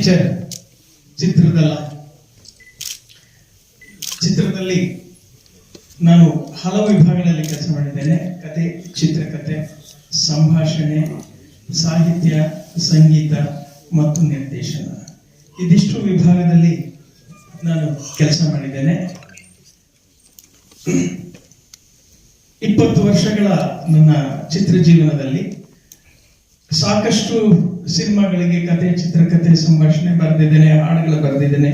Teacher ಚಿತ್ರದಲ್ಲಿ ನಾನು ಹಲವು ವಿಭಾಗಗಳಲ್ಲಿ ಕೆಲಸ ಮಾಡಿದ್ದೇನೆ. ಕತೆ, ಚಿತ್ರಕಥೆ, ಸಂಭಾಷಣೆ, ಸಾಹಿತ್ಯ, ಸಂಗೀತ ಮತ್ತು ನಿರ್ದೇಶನ, ಇದಿಷ್ಟು ವಿಭಾಗದಲ್ಲಿ ನಾನು ಕೆಲಸ ಮಾಡಿದ್ದೇನೆ. 20 ವರ್ಷಗಳ ನನ್ನ ಚಿತ್ರ ಜೀವನದಲ್ಲಿ ಸಾಕಷ್ಟು ಸಿನಿಮಾಗಳಿಗೆ ಕತೆ, ಚಿತ್ರಕಥೆ, ಸಂಭಾಷಣೆ ಬರೆದಿದ್ದೇನೆ, ಹಾಡುಗಳು ಬರೆದಿದ್ದೇನೆ.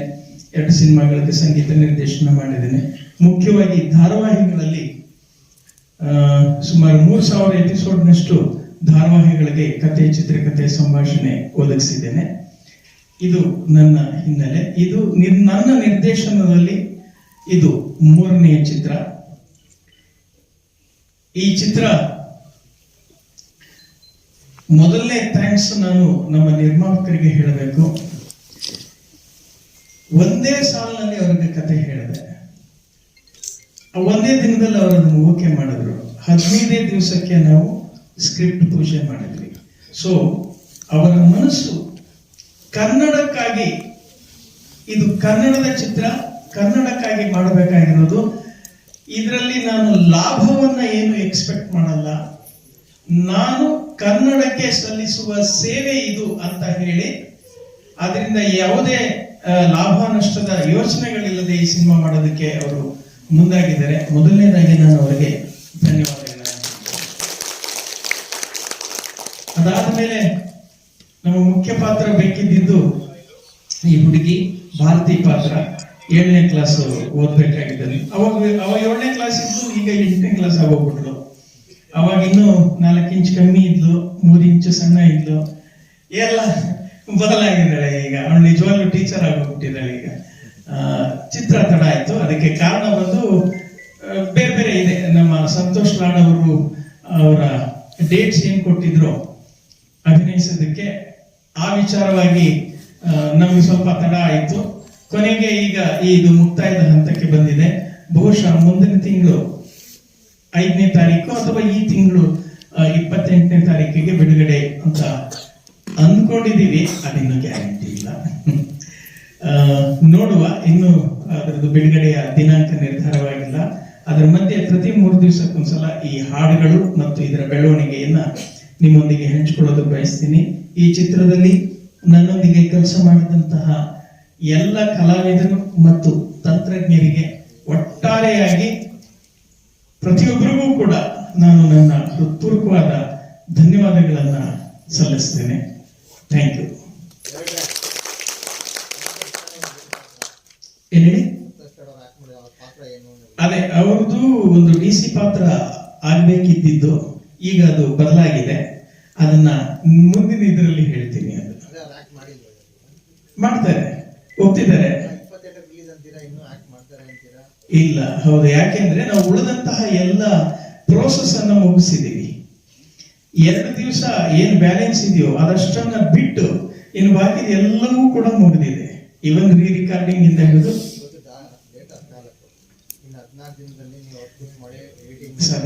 2 ಸಿನಿಮಾಗಳಿಗೆ ಸಂಗೀತ ನಿರ್ದೇಶನ ಮಾಡಿದ್ದೇನೆ. ಮುಖ್ಯವಾಗಿ ಧಾರಾವಾಹಿಗಳಲ್ಲಿ ಸುಮಾರು 3000 ಎಪಿಸೋಡ್ನಷ್ಟು ಧಾರಾವಾಹಿಗಳಿಗೆ ಕತೆ, ಚಿತ್ರಕಥೆ, ಸಂಭಾಷಣೆ ಒದಗಿಸಿದ್ದೇನೆ. ಇದು ನನ್ನ ಹಿನ್ನೆಲೆ. ಇದು ನನ್ನ ನಿರ್ದೇಶನದಲ್ಲಿ ಇದು 3ನೇ ಚಿತ್ರ. ಈ ಚಿತ್ರ ಮೊದಲನೇ ಥ್ಯಾಂಕ್ಸ್ ನಾನು ನಮ್ಮ ನಿರ್ಮಾಪಕರಿಗೆ ಹೇಳಬೇಕು. ಒಂದೇ ಸಾಲಿನಲ್ಲಿ ಅವರಿಗೆ ಕತೆ ಹೇಳಿದೆ. ಒಂದೇ ದಿನದಲ್ಲಿ ಅವರನ್ನು ಓಕೆ ಮಾಡಿದ್ರು. 15ನೇ ದಿವಸಕ್ಕೆ ನಾವು ಸ್ಕ್ರಿಪ್ಟ್ ಪೂಜೆ ಮಾಡಿದ್ವಿ. ಸೊ ಅವರ ಮನಸ್ಸು ಕನ್ನಡಕ್ಕಾಗಿ, ಇದು ಕನ್ನಡದ ಚಿತ್ರ, ಕನ್ನಡಕ್ಕಾಗಿ ಮಾಡಬೇಕಾಗಿರೋದು. ಇದರಲ್ಲಿ ನಾನು ಲಾಭವನ್ನ ಏನು ಎಕ್ಸ್ಪೆಕ್ಟ್ ಮಾಡಲ್ಲ, ನಾನು ಕನ್ನಡಕ್ಕೆ ಸಲ್ಲಿಸುವ ಸೇವೆ ಇದು ಅಂತ ಹೇಳಿ, ಅದರಿಂದ ಯಾವುದೇ ಲಾಭ ನಷ್ಟದ ಯೋಚನೆಗಳಿಲ್ಲದೆ ಈ ಸಿನಿಮಾ ಮಾಡೋದಕ್ಕೆ ಅವರು ಮುಂದಾಗಿದ್ದಾರೆ. ಮೊದಲನೇದಾಗಿ ನಾನು ಅವರಿಗೆ ಧನ್ಯವಾದಗಳನ್ನು. ಅದಾದ ಮೇಲೆ ನಮ್ಮ ಮುಖ್ಯ ಪಾತ್ರ ಬೇಕಿದ್ದು ಈ ಹುಡುಗಿ ಭಾರತಿ ಪಾತ್ರ. 7ನೇ ಕ್ಲಾಸ್ ಓದ್ಬೇಕಾಗಿದ್ದಲ್ಲಿ, ಅವಾಗ 7ನೇ ಕ್ಲಾಸ್ ಇದ್ದು, ಈಗ 8ನೇ ಕ್ಲಾಸ್ ಆಗೋಗ್ಬಿಟ್ಲು. ಅವಾಗ ಇನ್ನೂ 4 ಇಂಚ್ ಕಮ್ಮಿ ಇದ್ಲು, 3 ಇಂಚ್ ಸಣ್ಣ ಇದ್ಲು. ಎಲ್ಲ ಬದಲಾಗಿದ್ದಾಳೆ. ಈಗ ಅವಳು ನಿಜವಾಗ್ಲೂ ಟೀಚರ್ ಆಗೋಗ್ಬಿಟ್ಟಿದ್ದಾಳೆ. ಈಗ ಚಿತ್ರ ತಡ ಆಯ್ತು. ಅದಕ್ಕೆ ಕಾರಣ ಬಂದು ಬೇರೆ ಬೇರೆ ಇದೆ. ನಮ್ಮ ಸಂತೋಷ್ ಲಾಡ್ ಅವರು ಅವರ ಡೇಟ್ಸ್ ಏನ್ ಕೊಟ್ಟಿದ್ರು ಅಭಿನಯಿಸೋದಕ್ಕೆ, ಆ ವಿಚಾರವಾಗಿ ನಮ್ಗೆ ಸ್ವಲ್ಪ ತಡ ಆಯ್ತು. ಕೊನೆಗೆ ಈಗ ಇದು ಮುಕ್ತಾಯದ ಹಂತಕ್ಕೆ ಬಂದಿದೆ. ಬಹುಶಃ ಮುಂದಿನ ತಿಂಗಳು 5ನೇ ತಾರೀಕು ಅಥವಾ ಈ ತಿಂಗಳು 28ನೇ ತಾರೀಕಿಗೆ ಬಿಡುಗಡೆ ಅಂತ ಅಂದ್ಕೊಂಡಿದ್ದೀವಿ. ಅದಿನ್ನು ಗ್ಯಾರಂಟಿ ಇಲ್ಲ, ನೋಡುವ. ಇನ್ನು ಅದರದ್ದು ಬಿಡುಗಡೆಯ ದಿನಾಂಕ ನಿರ್ಧಾರವಾಗಿಲ್ಲ. ಅದರ ಮಧ್ಯೆ ಪ್ರತಿ 3 ದಿವಸಕ್ಕೊಂದ್ಸಲ ಈ ಹಾಡುಗಳು ಮತ್ತು ಇದರ ಬೆಳವಣಿಗೆಯನ್ನ ನಿಮ್ಮೊಂದಿಗೆ ಹಂಚಿಕೊಳ್ಳೋದು ಬಯಸ್ತೀನಿ. ಈ ಚಿತ್ರದಲ್ಲಿ ನನ್ನೊಂದಿಗೆ ಕೆಲಸ ಮಾಡಿದಂತಹ ಎಲ್ಲ ಕಲಾವಿದರು ಮತ್ತು ತಂತ್ರಜ್ಞರಿಗೆ ಒಟ್ಟಾರೆಯಾಗಿ ಪ್ರತಿಯೊಬ್ಬರಿಗೂ ಕೂಡ ನಾನು ನನ್ನ ಹೃತ್ಪೂರ್ವಕವಾದ ಧನ್ಯವಾದಗಳನ್ನ ಸಲ್ಲಿಸ್ತೇನೆ. Thank you. ಏನ್ ಹೇಳಿ? ಅದೇ ಅವ್ರದ್ದು ಒಂದು DC ಪಾತ್ರ ಆಗ್ಬೇಕಿದ್ದು, ಈಗ ಅದು ಬದಲಾಗಿದೆ. ಅದನ್ನ ಮುಂದಿನ ಇದರಲ್ಲಿ ಹೇಳ್ತೀನಿ. ಅದು ಮಾಡ್ತಾರೆ, ಒಪ್ತಿದ್ದಾರೆ. ಇಲ್ಲ, ಹೌದು. ಯಾಕೆಂದ್ರೆ ನಾವು ಉಳಿದಂತಹ ಎಲ್ಲ ಪ್ರೋಸೆಸ್ ಅನ್ನ ಮುಗಿಸಿದೀವಿ. 2 ದಿವಸ ಏನ್ ಬ್ಯಾಲೆನ್ಸ್ ಇದೆಯೋ ಅದಷ್ಟನ್ನ ಬಿಟ್ಟು ಇನ್ನು ಬಾಕಿ ಎಲ್ಲವೂ ಕೂಡ ಮುಗಿದಿದೆ. ಇವನ್ ರಿಕಾರ್ಡಿಂಗ್ ಇಂದ ಹಿಡಿದು ಸರ್,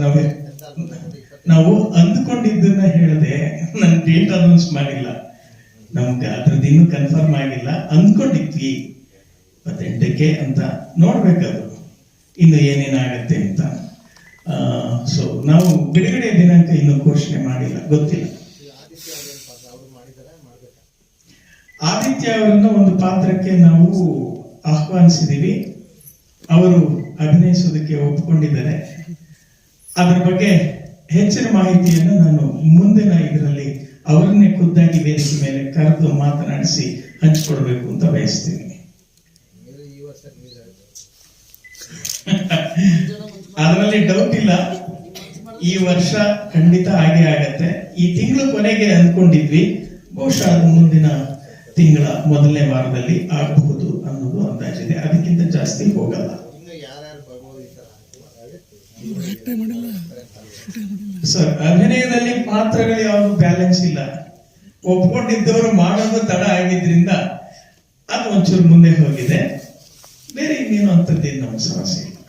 ನಾವು ಅಂದ್ಕೊಂಡಿದ್ದನ್ನ ಹೇಳಿದೆ. ನನ್ ಡೇಟ್ ಅನೌನ್ಸ್ ಮಾಡಿಲ್ಲ, ನಮ್ಗೆ ಅದ್ರದ್ದು ಇನ್ನೂ ಕನ್ಫರ್ಮ್ ಆಗಿಲ್ಲ. ಅಂದ್ಕೊಂಡಿದ್ವಿ 28ಕ್ಕೆ ಅಂತ. ನೋಡ್ಬೇಕದು ಇನ್ನು ಏನೇನಾಗತ್ತೆ ಅಂತ. ಸೊ ನಾವು ಬಿಡುಗಡೆ ದಿನಾಂಕ ಇನ್ನು ಘೋಷಣೆ ಮಾಡಿಲ್ಲ, ಗೊತ್ತಿಲ್ಲ. ಆದಿತ್ಯ ಅವರನ್ನ ಒಂದು ಪಾತ್ರಕ್ಕೆ ನಾವು ಆಹ್ವಾನಿಸಿದೀವಿ. ಅವರು ಅಭಿನಯಿಸೋದಕ್ಕೆ ಒಪ್ಪಿಕೊಂಡಿದ್ದಾರೆ. ಅದರ ಬಗ್ಗೆ ಹೆಚ್ಚಿನ ಮಾಹಿತಿಯನ್ನು ನಾನು ಮುಂದಿನ ಇದರಲ್ಲಿ ಅವರನ್ನೇ ಖುದ್ದಾಗಿ ವೇದಿಕೆ ಮೇಲೆ ಕರೆದು ಮಾತನಾಡಿಸಿ ಹಂಚಿಕೊಡ್ಬೇಕು ಅಂತ ಬಯಸ್ತೀನಿ. ಅದರಲ್ಲಿ ಡೌಟ್ ಇಲ್ಲ, ಈ ವರ್ಷ ಖಂಡಿತ ಹಾಗೆ ಆಗತ್ತೆ. ಈ ತಿಂಗಳು ಕೊನೆಗೆ ಅಂದ್ಕೊಂಡಿದ್ವಿ, ಬಹುಶಃ ಅದು ಮುಂದಿನ ತಿಂಗಳ ಮೊದಲನೇ ವಾರದಲ್ಲಿ ಆಗಬಹುದು ಅನ್ನೋದು ಅಂದಾಜಿದೆ. ಅದಕ್ಕಿಂತ ಜಾಸ್ತಿ ಹೋಗಲ್ಲ. ಸರ್, ಅಭಿನಯದಲ್ಲಿ ಪಾತ್ರಗಳು ಯಾವುದು ಬ್ಯಾಲೆನ್ಸ್ ಇಲ್ಲ. ಒಪ್ಕೊಂಡಿದ್ದವರು ಮಾಡೋದು ತಡ ಆಗಿದ್ರಿಂದ ಅದು ಒಂಚೂರು ಮುಂದೆ ಹೋಗಿದೆ. ಬೇರೆ ಇನ್ನೇನು ಅಂತದ್ದೇನು ನಮ್ಮ ಸಮಸ್ಯೆ ಇಲ್ಲ.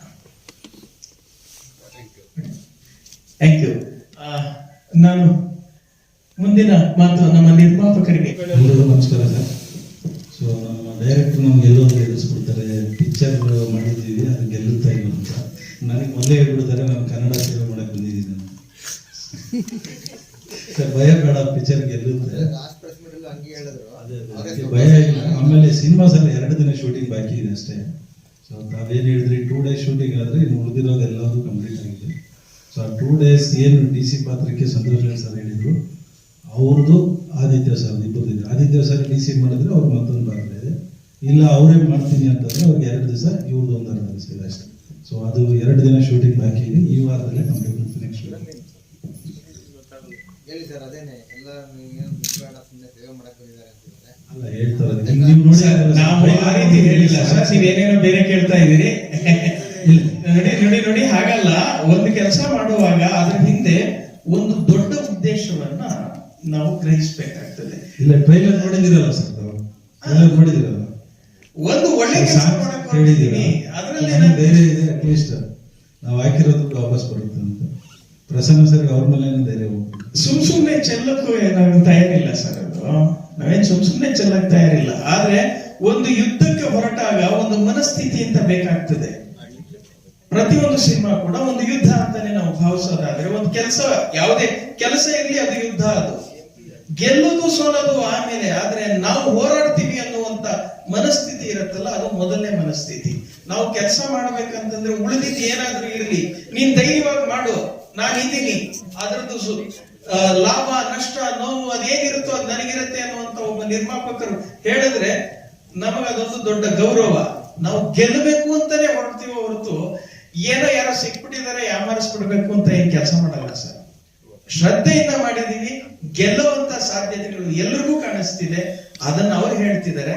Thank you. ನಾನು ಮುಂದಿನ ಮಾತು ನಮ್ಮ ನಿರ್ಮಾಪಕರಿಗೆ. ನಮಸ್ಕಾರ ಸರ್. ನಾವು ಗೆಲ್ಲೋದು ಗೆಲ್ಲಿಸ್ಬಿಡ್ತಾರೆ, ಪಿಕ್ಚರ್ ಮಾಡಿದ್ದೀವಿ ಅದು ಗೆಲ್ಲುತ್ತಾ ಇಲ್ಲ ಅಂತ ನನಗೆ ಮೊದಲೇ ಹೇಳ್ಬಿಡ್ತಾರೆ. ನಾನು ಕನ್ನಡ ಸೇವೆ ಮಾಡಕ್ಕೆ ಬಂದಿದ್ದೀನಿ ನಾನು. ಭಯ ಬೇಡ, ಪಿಕ್ಚರ್ ಗೆಲ್ಲುತ್ತೆ, ಅದೇ ಭಯ ಇಲ್ಲ. ಆಮೇಲೆ ಸಿನಿಮಾಸಲ್ಲಿ 2 ದಿನ ಶೂಟಿಂಗ್ ಬಾಕಿ ಇದೆ ಅಷ್ಟೇ. ಸೊ ತಾವೇನು ಹೇಳಿದ್ರಿ 2 days ಶೂಟಿಂಗ್ ಆದರೆ ಇನ್ನು ಉಳಿದಿರೋದು ಎಲ್ಲದೂ ಕಂಪ್ಲೀಟ್ ಆಗಿದೆ. ಸೊ ಆ 2 days ಏನು DC ಪಾತ್ರಕ್ಕೆ ಸಂತೋಷ್ ಸರ್ ಹೇಳಿದ್ರು, ಅವ್ರದ್ದು ಆದಿತ್ಯ ಸರ್ ಇಬ್ಬರು ಇದೆ. ಆದಿತ್ಯ ಸರ್ DC ಮಾಡಿದ್ರೆ ಅವ್ರು ಮತ್ತೊಂದು ಪಾತ್ರ ಇದೆ, ಇಲ್ಲ ಅವರೇ ಮಾಡ್ತೀನಿ ಅಂತಂದ್ರೆ ಅವ್ರಿಗೆ 2 ದಿವಸ, ಇವ್ರದ್ದು ಒಂದು 2 ದಿವಸ ಇದೆ ಅಷ್ಟೇ. ಸೊ ಅದು 2 ದಿನ ಶೂಟಿಂಗ್ ಬಾಕಿ ಇದೆ, ಈ ವಾರದಲ್ಲೇ ಕಂಪ್ಲೀಟ್ ಮಾಡ್ತೀನಿ. ನೆಕ್ಸ್ಟ್ ಅಲ್ಲ ಹೇಳ್ತಾರೆ ನೀವು ನೋಡಿ, ನಾವು ಆ ರೀತಿ ಹೇಳಿಲ್ಲ ಸರ್, ನೀವೇನೇನೋ ಬೇರೆ ಕೇಳ್ತಾ ಇದ್ದೀರಿ. ನೋಡಿ ಹಾಗಲ್ಲ. ಒಂದು ಕೆಲಸ ಮಾಡುವಾಗ ಅದ್ರ ಹಿಂದೆ ಒಂದು ದೊಡ್ಡ ಉದ್ದೇಶವನ್ನ ನಾವು ಗ್ರಹಿಸಬೇಕಾಗ್ತದೆ. ಇಲ್ಲ ಟ್ರೈಲರ್ ನೋಡಿದಿರಲ್ಲ ಸರ್, ಟ್ರೈಲರ್ ನೋಡಿದಿರಲ್ಲ, ಒಂದು ಒಳ್ಳೆ ಕೆಲಸ ಹೇಳಿದೀವಿ ಅದರಲ್ಲಿ ಬೇರೆ ಇದೆ. ಅಟ್ಲೀಸ್ಟ್ ನಾವು ಹಾಕಿರೋದು ವಾಪಸ್ ಬರುತ್ತೆ ಅಂತ ಪ್ರಸನ್ನ ಸರ್ ಅವ್ರ ಮೇಲೆ ಧೈರ್ಯ ಹೋಗ್ಬೇಕು. ಸುಮ್ನೆ ಚೆಲ್ಲಕ್ಕೂ ನಾವು ತಯಾರಿಲ್ಲ ಸರ್. ಅದು ನಾವೇನ್ ಸುಮ್ನೆ ಚೆಲ್ಲಕ್ ತಯಾರಿಲ್ಲ. ಆದ್ರೆ ಒಂದು ಯುದ್ಧಕ್ಕೆ ಹೊರಟಾಗ ಒಂದು ಮನಸ್ಥಿತಿ ಅಂತ ಬೇಕಾಗ್ತದೆ. ಪ್ರತಿಯೊಂದು ಸಿನಿಮಾ ಕೂಡ ಒಂದು ಯುದ್ಧ ಅಂತಾನೆ ನಾವು ಭಾವಿಸೋದಾದ್ರೆ, ಒಂದು ಕೆಲಸ, ಯಾವುದೇ ಕೆಲಸ ಇರಲಿ ಅದು ಯುದ್ಧ. ಅದು ಗೆಲ್ಲೋದು ಸೋಲೋದು ಆಮೇಲೆ, ಆದ್ರೆ ನಾವು ಹೋರಾಡ್ತೀವಿ ಅನ್ನುವಂತ ಮನಸ್ಥಿತಿ ಇರುತ್ತಲ್ಲ, ಅದು ಮೊದಲನೇ ಮನಸ್ಥಿತಿ. ನಾವು ಕೆಲಸ ಮಾಡ್ಬೇಕಂತಂದ್ರೆ ಉಳಿದಿದ್ದು ಏನಾದ್ರೂ ಇರಲಿ, ನೀನ್ ಧೈರ್ಯವಾಗಿ ಮಾಡು, ನಾನಿದ್ದೀನಿ, ಅದ್ರದ್ದು ಲಾಭ ನಷ್ಟ ನೋವು ಅದೇನಿರುತ್ತೋ ಅದು ನನಗಿರುತ್ತೆ ಅನ್ನುವಂತ ಒಬ್ಬ ನಿರ್ಮಾಪಕರು ಹೇಳಿದ್ರೆ ನಮಗದೊಂದು ದೊಡ್ಡ ಗೌರವ. ನಾವು ಗೆಲ್ಲಬೇಕು ಅಂತಾನೆ ಹೊರಡ್ತೀವೋ ಹೊರತು ಏನೋ ಯಾರೋ ಸಿಕ್ಬಿಟ್ಟಿದ್ದಾರೆ ಯಾಮಾರಿಸ್ಬಿಡ್ಬೇಕು ಅಂತ ಏನ್ ಕೆಲಸ ಮಾಡಲ್ಲ ಸರ್. ಶ್ರದ್ಧೆಯಿಂದ ಮಾಡಿದೀವಿ, ಗೆಲ್ಲುವಂತ ಸಾಧ್ಯತೆಗಳು ಎಲ್ರಿಗೂ ಕಾಣಿಸ್ತಿದೆ. ಅದನ್ನ ಅವ್ರು ಹೇಳ್ತಿದ್ದಾರೆ.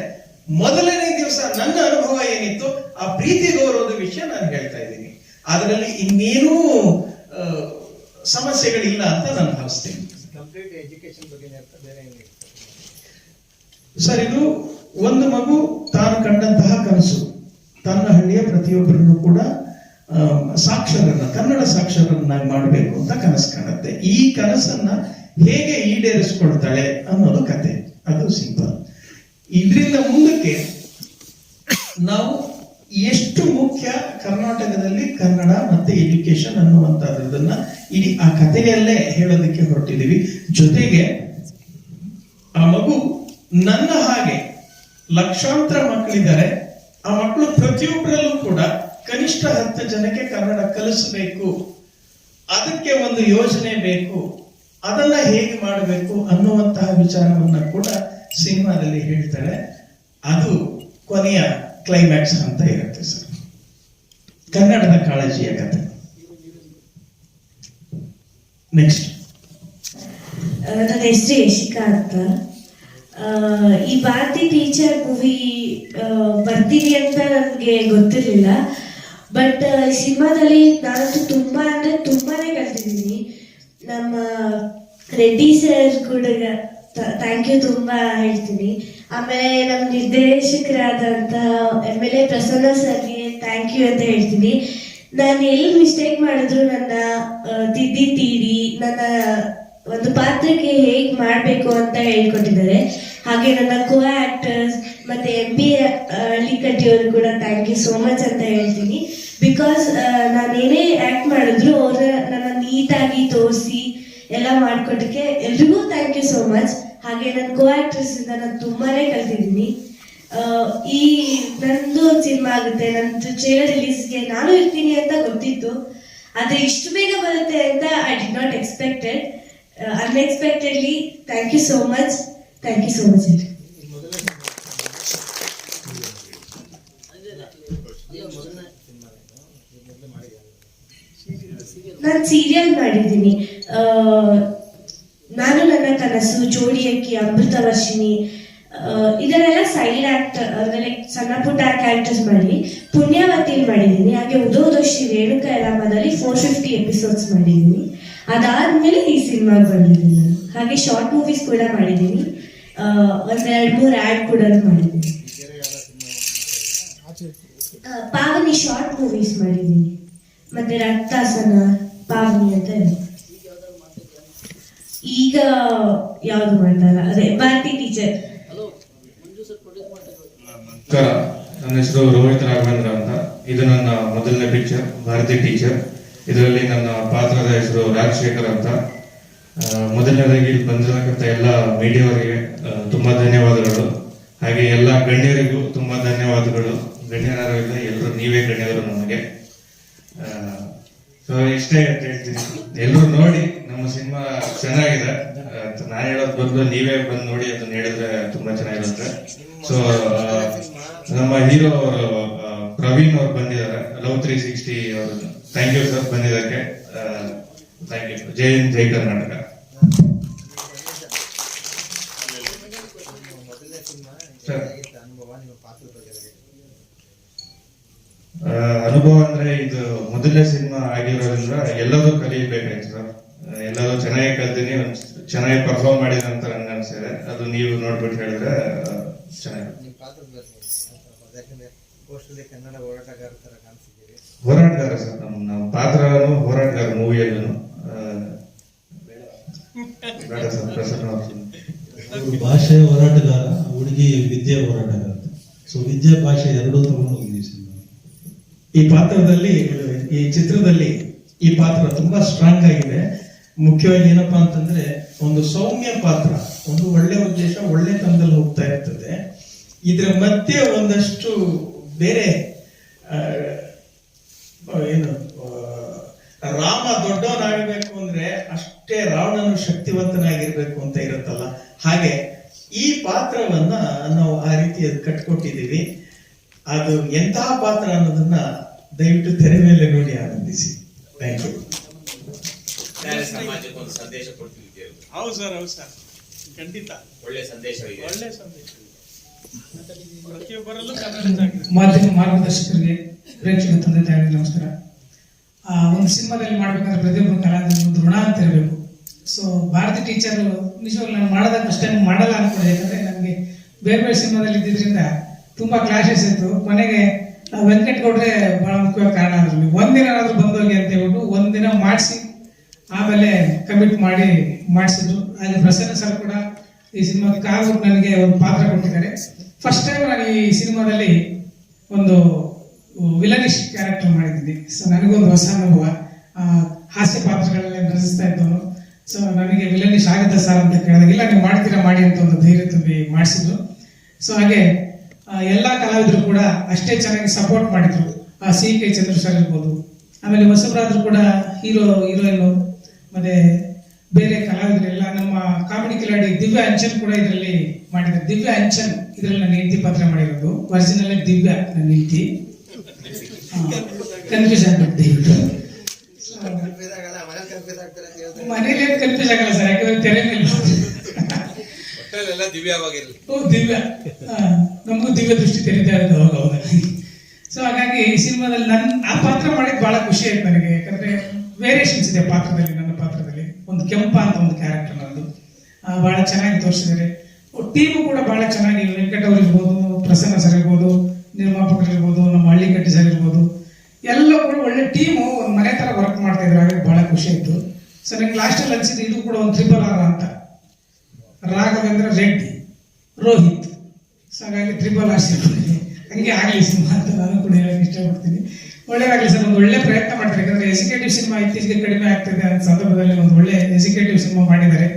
ಮೊದಲನೇ ದಿವಸ ನನ್ನ ಅನುಭವ ಏನಿತ್ತು, ಆ ಪ್ರೀತಿ ಗೌರವದ ವಿಷಯ ನಾನು ಹೇಳ್ತಾ ಇದ್ದೀನಿ. ಅದರಲ್ಲಿ ಇನ್ನೇನೂ ಸಮಸ್ಯೆಗಳಿಲ್ಲ ಅಂತ ನಾನು ಭಾವಿಸ್ತೇನೆ ಸರ್. ಇದು ಒಂದು ಮಗು ತಾನು ಕಂಡಂತಹ ಕನಸು, ತನ್ನ ಹಳ್ಳಿಯ ಪ್ರತಿಯೊಬ್ಬರನ್ನು ಕೂಡ ಸಾಕ್ಷರನ್ನ, ಕನ್ನಡ ಸಾಕ್ಷರನ್ನಾಗಿ ಮಾಡಬೇಕು ಅಂತ ಕನಸು ಕಾಣುತ್ತೆ. ಈ ಕನಸನ್ನ ಹೇಗೆ ಈಡೇರಿಸ್ಕೊಳ್ತಾಳೆ ಅನ್ನೋದು ಕತೆ. ಅದು ಸಿಂಪಲ್. ಇದರಿಂದ ಮುಂದಕ್ಕೆ ನಾವು ಎಷ್ಟು ಮುಖ್ಯ ಕರ್ನಾಟಕದಲ್ಲಿ ಕನ್ನಡ ಮತ್ತೆ ಎಜುಕೇಶನ್ ಅನ್ನುವಂತಹದನ್ನ ಇಡೀ ಆ ಕಥೆಯಲ್ಲೇ ಹೇಳೋದಕ್ಕೆ ಹೊರಟಿದೀವಿ. ಜೊತೆಗೆ ಆ ಮಗು ನನ್ನ ಹಾಗೆ ಲಕ್ಷಾಂತರ ಮಕ್ಕಳಿದ್ದಾರೆ. ಆ ಮಕ್ಕಳು ಪ್ರತಿಯೊಬ್ಬರಲ್ಲೂ ಕೂಡ ಕನಿಷ್ಠ 10 ಜನಕ್ಕೆ ಕನ್ನಡ ಕಲಿಸಬೇಕು, ಅದಕ್ಕೆ ಒಂದು ಯೋಜನೆ ಬೇಕು, ಅದನ್ನ ಹೇಗೆ ಮಾಡಬೇಕು ಅನ್ನುವಂತಹ ವಿಚಾರವನ್ನ ಕೂಡ ಸಿನಿಮಾದಲ್ಲಿ ಹೇಳ್ತಾಳೆ. ಅದು ಕೊನೆಯ ಕ್ಲೈಮ್ಯಾಕ್ಸ್ ಅಂತ ಇರುತ್ತೆ ಸರ್. ಕನ್ನಡದ ಕಾಳಜಿಯ ಕಥೆ. ನೆಕ್ಸ್ಟ್, ನನ್ನ ಹೆಸರು ಯಶಿಕಾ ಅಂತ. ಈ ಭಾರತಿ ಟೀಚರ್ ಮೂವಿ ಬರ್ತೀನಿ ಅಂತ ನನಗೆ ಗೊತ್ತಿರಲಿಲ್ಲ. ಬಟ್ ಸಿನಿಮಾದಲ್ಲಿ ನಾನಂತೂ ತುಂಬಾ ಅಂದ್ರೆ ತುಂಬಾನೇ ಕಲ್ತಿದ್ದೀನಿ. ನಮ್ಮ ರೆಡ್ಡಿ ಸರ್ ಕೂಡ ಥ್ಯಾಂಕ್ ಯು ತುಂಬಾ ಹೇಳ್ತೀನಿ. ಆಮೇಲೆ ನಮ್ಮ ನಿರ್ದೇಶಕರಾದಂಥ MLA ಪ್ರಸನ್ನ ಸರ್ಗೆ ಥ್ಯಾಂಕ್ ಯು ಅಂತ ಹೇಳ್ತೀನಿ. ನಾನು ಎಲ್ಲಿ ಮಿಸ್ಟೇಕ್ ಮಾಡಿದ್ರು ನನ್ನ ತೀಡಿ ನನ್ನ ಒಂದು ಪಾತ್ರಕ್ಕೆ ಹೇಗೆ ಮಾಡಬೇಕು ಅಂತ ಹೇಳ್ಕೊಟ್ಟಿದ್ದಾರೆ. ಹಾಗೆ ನನ್ನ ಕೋ ಆಕ್ಟರ್ಸ್ ಮತ್ತೆ MP ಹಳ್ಳಿಕಟ್ಟಿಯವರು ಕೂಡ ಥ್ಯಾಂಕ್ ಯು ಸೋ ಮಚ್ ಅಂತ ಹೇಳ್ತೀನಿ. ಬಿಕಾಸ್ ನಾನೇನೇ ಆ್ಯಕ್ಟ್ ಮಾಡಿದ್ರು ಅವ್ರ ನನ್ನ ನೀಟಾಗಿ ತೋರಿಸಿ ಎಲ್ಲ ಮಾಡ್ಕೊಟ್ಟಕ್ಕೆ ಎಲ್ರಿಗೂ ಥ್ಯಾಂಕ್ ಯು ಸೋ ಮಚ್. ಹಾಗೆ ನನ್ನ ಕೋ ಆಕ್ಟರ್ಸ್ ಇಂದ ನಾನು ತುಂಬಾನೇ ಕಲ್ತಿದ್ದೀನಿ. ಈ ನಂದು ಒಂದು ಸಿನಿಮಾ ಆಗುತ್ತೆ, ನಂದು ಟ್ರೇಲರ್ ರಿಲೀಸ್ಗೆ ನಾನು ಇರ್ತೀನಿ ಅಂತ ಗೊತ್ತಿತ್ತು. ಆದರೆ ಇಷ್ಟು ಬೇಗ ಬರುತ್ತೆ ಅಂತ I did not expected. Unexpectedly thank you so much. Thank you so much. ನಾನು ಸೀರಿಯಲ್ ಮಾಡಿದ್ದೀನಿ. ನಾನು ನನ್ನ ಕನಸು, ಜೋಡಿಯಕ್ಕಿ, ಅಮೃತವರ್ಷಿಣಿ, ಇದನ್ನೆಲ್ಲ ಸೈಡ್ ಆಕ್ಟರ್ ಅಂದ್ರೆ ಸಣ್ಣ ಪುಟ್ಟ ಕ್ಯಾರೆಕ್ಟರ್ಸ್ ಮಾಡಿ ಪುಣ್ಯಾವತಿ ಮಾಡಿದ್ದೀನಿ. ಹಾಗೆ ಉದೋದೋಷಿ ರೇಣುಕಾ ಯಲ್ಲಮ್ಮದಲ್ಲಿ 450 ಎಪಿಸೋಡ್ಸ್ ಮಾಡಿದ್ದೀನಿ. ಅದಾದ್ಮೇಲೆ ಈ ಸಿನಿಮಾಗೆ ಬಂದಿದ್ದೀನಿ ನಾನು. ಹಾಗೆ ಶಾರ್ಟ್ ಮೂವೀಸ್ ಕೂಡ ಮಾಡಿದ್ದೀನಿ. 1-2-3 ಆ್ಯಡ್ ಕೂಡ ಮಾಡಿದ್ದೀನಿ. ಪಾವನಿ ಶಾರ್ಟ್ ಮೂವೀಸ್ ಮಾಡಿದ್ದೀನಿ. ಮತ್ತೆ ರಕ್ತಾಸನ, ಪಾವನಿ ಅಂತ ಈಗ ಯಾವ್ದು ಮಾಡ್ತಾರ, ಅದೇ ಭಾರತಿ ಟೀಚರ್. ನಮಸ್ಕಾರ, ನನ್ನ ಹೆಸರು ರೋಹಿತ್ ರಾಘವೇಂದ್ರ ಅಂತ. ಇದು ನನ್ನ ಮೊದಲನೇ ಪಿಕ್ಚರ್, ಭಾರತಿ ಟೀಚರ್. ಇದರಲ್ಲಿ ನನ್ನ ಪಾತ್ರದ ಹೆಸರು ರಾಜಶೇಖರ್ ಅಂತ. ಮೊದಲನೇದಾಗಿ ಇಲ್ಲಿ ಬಂದಿರತಕ್ಕಂಥ ಎಲ್ಲ ಮೀಡಿಯಾವರಿಗೆ ತುಂಬಾ ಧನ್ಯವಾದಗಳು. ಹಾಗೆ ಎಲ್ಲ ಗಣ್ಯರಿಗೂ ತುಂಬಾ ಧನ್ಯವಾದಗಳು. ಗಣ್ಯರಾರು ಇಲ್ಲ, ಎಲ್ಲರೂ ನೀವೇ ಗಣ್ಯರು ನಮಗೆ. ಸೊ ಇಷ್ಟೇ ಅಂತ ಹೇಳ್ತೀನಿ. ಎಲ್ಲರೂ ನೋಡಿ, ನಮ್ಮ ಸಿನಿಮಾ ಚೆನ್ನಾಗಿದೆ. ನಾನು ಹೇಳೋದ್ ಬದಲು ನೀವೇ ಬಂದು ನೋಡಿ ಅದನ್ನ ಹೇಳಿದ್ರೆ ತುಂಬಾ ಚೆನ್ನಾಗಿರುತ್ತೆ. ಸೊ ನಮ್ಮ ಹೀರೋ ಅವರು ಪ್ರವೀಣ್ ಅವ್ರು ಬಂದಿದ್ದಾರೆ, ಲವ್ 360 ಅವರು. ಥ್ಯಾಂಕ್ ಯು ಸರ್ ಬಂದಿದ್ದಕ್ಕೆ. Thank you. Jai Hind, Jai Karnataka. Sir, ಅನುಭವ ಅಂದ್ರೆ ಇದು ಮೊದಲನೇ ಸಿನಿಮಾ ಆಗಿರೋದ್ರಿಂದ ಎಲ್ಲರೂ ಕಲಿಬೇಕಾಯ್ತು ಸರ್. ಎಲ್ಲರೂ ಚೆನ್ನಾಗಿ ಕಲ್ತೀನಿ, ಚೆನ್ನಾಗಿ ಪರ್ಫಾರ್ಮ್ ಮಾಡಿದ ಅಂತ ನನ್ಗೆ ಅನ್ಸಿದೆ. ಅದು ನೀವು ನೋಡ್ಬಿಟ್ಟು ಹೇಳಿದ್ರೆ ಚೆನ್ನಾಗಿ. ಹೋರಾಟಗಾರ ಸರ್, ನಮ್ಮ ಪಾತ್ರನು ಹೋರಾಟಗಾರ ಮೂವಿಯಲ್ಲೂ. ಬೇಡ ಸರ್, ಪ್ರಸನ್ನ ಅವ್ರು ಭಾಷೆ ಹೋರಾಟಗಾರ, ಹುಡುಗಿ ವಿದ್ಯೆ ಹೋರಾಟಗಾರ. ಸೊ ವಿದ್ಯೆ ಭಾಷೆ ಎರಡೂ ತಗೊಂಡು ಹೋಗಿ ಸಿನಿಮಾ. ಈ ಪಾತ್ರದಲ್ಲಿ, ಈ ಚಿತ್ರದಲ್ಲಿ ಈ ಪಾತ್ರ ತುಂಬಾ ಸ್ಟ್ರಾಂಗ್ ಆಗಿದೆ. ಮುಖ್ಯವಾಗಿ ಏನಪ್ಪಾ ಅಂತಂದ್ರೆ, ಒಂದು ಸೌಮ್ಯ ಪಾತ್ರ, ಒಂದು ಒಳ್ಳೆ ಉದ್ದೇಶ, ಒಳ್ಳೆ ತನದಲ್ಲಿ ಹೋಗ್ತಾ ಇರ್ತದೆ. ಇದ್ರ ಮಧ್ಯೆ ಒಂದಷ್ಟು ಬೇರೆ ಏನು, ರಾಮ ದೊಡ್ಡವನಾಗಬೇಕು ಅಂದ್ರೆ ಅಷ್ಟೇ ರಾವಣನು ಶಕ್ತಿವಂತನಾಗಿರ್ಬೇಕು ಅಂತ ಇರುತ್ತಲ್ಲ, ಹಾಗೆ ಈ ಪಾತ್ರವನ್ನ ನಾವು ಆ ರೀತಿ ಕಟ್ಕೊಟ್ಟಿದ್ದೀವಿ. ಅದು ಎಂತಹ ಪಾತ್ರ ಅನ್ನೋದನ್ನ ದಯವಿಟ್ಟು ತೆರೆ ಮೇಲೆ ನೋಡಿ ಆನಂದಿಸಿ. Thank you. ಸಮಾಜಕ್ಕೆ ಒಂದು ಸಂದೇಶ ಕೊಡ್ತಿದ್ದೀರಿ. ಹೌದು ಸರ್, ಹೌದು ಸರ್, ಖಂಡಿತ ಒಳ್ಳೆ ಸಂದೇಶವಿದೆ. ಒಳ್ಳೆ ಸಂದೇಶ ಪ್ರತಿಯೊಬ್ಬರಲ್ಲೂ ಮಾಧ್ಯಮ ಮಾರ್ಗದರ್ಶಕರಿಗೆ, ಪ್ರೇಕ್ಷಕ ತಂದೆ ತಾಯಿಗಳಿಗೆ ನಮಸ್ಕಾರ. ಒಂದು ಸಿನಿಮಾದಲ್ಲಿ ಮಾಡ್ಬೇಕಾದ್ರೆ ಪ್ರತಿಯೊಬ್ಬರು ಕಲಾವಿದರು ಒಂದು ಋಣ ಅಂತ ಇರಬೇಕು. ಸೊ ಭಾರತಿ ಟೀಚರ್ ನಿಜವಾಗ್ಲೂ ನಾನು ಮಾಡೋದಾಗ ಫಸ್ಟ್ ಟೈಮ್ ಮಾಡಲ್ಲ ಅನ್ಕೊಂಡೆ. ಯಾಕಂದ್ರೆ ನನಗೆ ಬೇರೆ ಬೇರೆ ಸಿನಿಮಾದಲ್ಲಿ ಇದ್ದಿದ್ರಿಂದ ತುಂಬಾ ಕ್ಲಾಶಸ್ ಇತ್ತು. ಕೊನೆಗೆ ವೆಂಕಟ್ ಗೌಡ್ರೆ ಬಹಳ ಮುಖ್ಯವಾದ ಕಾರಣ ಆದ್ರು. ಒಂದಿನಾದ್ರೂ ಬಂದೋಗಿ ಅಂತ ಹೇಳ್ಬಿಟ್ಟು ಒಂದಿನ ಮಾಡಿಸಿ ಆಮೇಲೆ ಕಮಿಟ್ ಮಾಡಿ ಮಾಡಿಸಿದ್ರು. ಹಾಗೆ ಪ್ರಸನ್ನ ಸರ್ ಕೂಡ ಈ ಸಿನಿಮಾಗೆ ಕಾಲ್ಬಿಟ್ಟು ನನಗೆ ಒಂದು ಪಾತ್ರ ಕೊಟ್ಟಿದ್ದಾರೆ. ಫಸ್ಟ್ ಟೈಮ್ ನಾನು ಈ ಸಿನಿಮಾದಲ್ಲಿ ಒಂದು ವಿಲನಿಶ್ ಕ್ಯಾರೆಕ್ಟರ್ ಮಾಡಿದ್ದೀನಿ. ಸೊ ನನಗೊಂದು ಹೊಸ ಅನುಭವ. ಹಾಸ್ಯ ಪಾತ್ರಗಳನ್ನೇ ರಚಿಸ್ತಾ ಇದ್ದವನು. ಸೊ ನನಗೆ ವಿಲನಿಶ್ ಆಗುತ್ತೆ ಸರ್ ಅಂತ ಕೇಳಿದಾಗ, ಇಲ್ಲ ನೀವು ಮಾಡ್ತೀರಾ ಮಾಡಿ ಅಂತ ಒಂದು ಧೈರ್ಯ ತುಂಬಿ ಮಾಡಿಸಿದ್ರು. ಸೊ ಹಾಗೆ ಎಲ್ಲ ಕಲಾವಿದರು ಕೂಡ ಅಷ್ಟೇ ಚೆನ್ನಾಗಿ ಸಪೋರ್ಟ್ ಮಾಡಿದ್ರು. CK ಚಂದ್ರ ಸರ್ ಇರ್ಬೋದು, ಆಮೇಲೆ ಹೊಸಬರಾದ್ರು ಕೂಡ ಹೀರೋಯಿನ್ ಮತ್ತೆ ಬೇರೆ ಕಲಾವಿದರೆಲ್ಲ, ನಮ್ಮ ಕಾಮಿಡಿ ಕಿಲಾಡಿ ದಿವ್ಯಾ ಅಂಚನ್ ಕೂಡ ಇದರಲ್ಲಿ ಮಾಡಿದ್ದಾರೆ. ದಿವ್ಯಾ ಅಂಚನ್ ಇದರಲ್ಲಿ ನನ್ನ ಹೆಂಡತಿ ಪಾತ್ರ ಮಾಡಿರೋದು. ಒರಿಜಿನಲ್ ದಿವ್ಯಾ ನನ್ನ ಹೆಂಡತಿ. ಕನ್ಫ್ಯೂಸ್ ಆಗ್ಬಿಟ್ಟು ದಯವಿಟ್ಟು ಮನೇಲಿ ಕನ್ಫ್ಯೂಸ್ ಆಗಲ್ಲ ಸರ್, ಯಾಕಂದ್ರೆ ತೆರೆ ಮೇಲೆ ದಿವ್ಯಾ ನಮಗೂ ದಿವ್ಯ ದೃಷ್ಟಿ ತೆರೀತಾ ಇರೋದು ಅವಾಗ ಅವಾಗ. ಸೊ ಹಾಗಾಗಿ ಈ ಸಿನಿಮಾದಲ್ಲಿ ಆ ಪಾತ್ರ ಮಾಡಿದ್ ಬಹಳ ಖುಷಿ ಆಯ್ತು ನನಗೆ. ಯಾಕಂದ್ರೆ ವೇರಿಯೇಷನ್ಸ್ ಇದೆ ಪಾತ್ರದಲ್ಲಿ. ನನ್ನ ಪಾತ್ರದಲ್ಲಿ ಒಂದು ಕೆಂಪ ಅಂತ ಒಂದು ಕ್ಯಾರೆಕ್ಟರ್ ನಂದು ಬಹಳ ಚೆನ್ನಾಗಿ ತೋರಿಸಿದ್ದಾರೆ. ಟೀಮು ಕೂಡ ಬಹಳ ಚೆನ್ನಾಗಿ, ವೆಂಕಟ್ ಅವ್ರು ಇರ್ಬೋದು, ಪ್ರಸನ್ನ ಸರ್ ಇರ್ಬೋದು, ನಿರ್ಮಾಪಕರು ಇರ್ಬೋದು, ನಮ್ಮ ಹಳ್ಳಿಕಟ್ಟಿ ಸರ್ ಇರ್ಬೋದು, ಎಲ್ಲ ಕೂಡ ಒಳ್ಳೆ ಟೀಮು ಒಂದು ಮನೆ ತರ ವರ್ಕ್ ಮಾಡ್ತಾ ಇದ್ರು. ಹಾಗಾಗಿ ಬಹಳ ಖುಷಿ ಆಯ್ತು. ಸೊ ನಂಗೆ ಲಾಸ್ಟ್ ಅಲ್ಲಿ ಅನ್ಸಿದ್ದು ಇದು ಕೂಡ ಒಂದು RRR ಅಂತ. ರಾಘವೇಂದ್ರ ರೆಡ್ಡಿ, ರೋಹಿತ್. ಸೊ ಹಾಗಾಗಿ RRR ಹಂಗೆ ಆಗ್ಲಿ ಸಿನಿಮಾ ಅಂತ ನಾನು ಕೂಡ ಹೇಳಕ್ ಇಷ್ಟಪಡ್ತೀನಿ. ಒಳ್ಳೇದಾಗ್ಲಿ ಸರ್, ಒಂದು ಒಳ್ಳೆ ಪ್ರಯತ್ನ ಮಾಡ್ತಾರೆ. ಯಾಕಂದ್ರೆ ಎಜುಕೇಟಿವ್ ಸಿನಿಮಾ ಇತ್ತೀಚೆಗೆ ಕಡಿಮೆ ಆಗ್ತಿದೆ ಅಂತ ಸಂದರ್ಭದಲ್ಲಿ ಒಂದು ಒಳ್ಳೆ ಎಜುಕೇಟಿವ್ ಸಿನಿಮಾ ಮಾಡಿದ್ದಾರೆ.